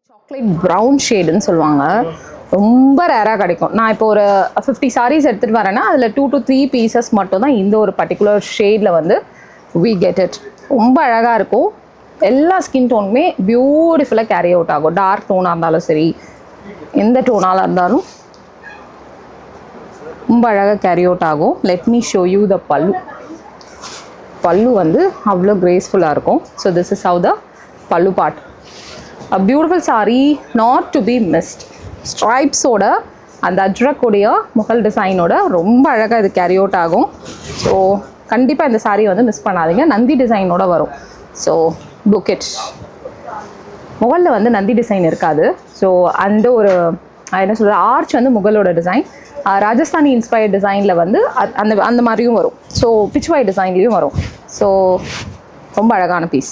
Chocolate brown ஷேடுன்னு சொல்லுவாங்க. ரொம்ப ரேராக கிடைக்கும். நான் இப்போ ஒரு 50 சாரீஸ் எடுத்துகிட்டு வரேன்னா அதில் 2 to 3 பீசஸ் மட்டும் தான் இந்த ஒரு பர்டிகுலர் ஷேடில் வந்து we get it. ரொம்ப அழகாக இருக்கும். எல்லா ஸ்கின் டோனுமே பியூட்டிஃபுல்லாக கேரி அவுட் ஆகும். டார்க் டோனாக இருந்தாலும் சரி, எந்த டோனாக இருந்தாலும் ரொம்ப அழகாக கேரி அவுட் ஆகும். Let me show you the பல்லு. பல்லு வந்து அவ்வளோ கிரேஸ்ஃபுல்லாக இருக்கும். ஸோ திஸ் இஸ் ஹவ் த பல்லு part. A beautiful saree not to be missed. Stripes ஓட அந்த அஜ்ரக்குடைய முகல் டிசைனோட ரொம்ப அழகாக இது கேரி அவுட் ஆகும். ஸோ கண்டிப்பாக இந்த saree வந்து மிஸ் பண்ணாதீங்க. நந்தி டிசைனோட வரும். So book it. முகலில் வந்து நந்தி டிசைன் இருக்காது. ஸோ அந்த ஒரு என்ன சொல்கிறது, ஆர்ச் வந்து முகலோட டிசைன். ராஜஸ்தானி இன்ஸ்பயர்ட் டிசைனில் வந்து அந்த மாதிரியும் வரும். ஸோ பிச்வாய் டிசைன்லேயும் வரும். ஸோ ரொம்ப அழகான பீஸ்.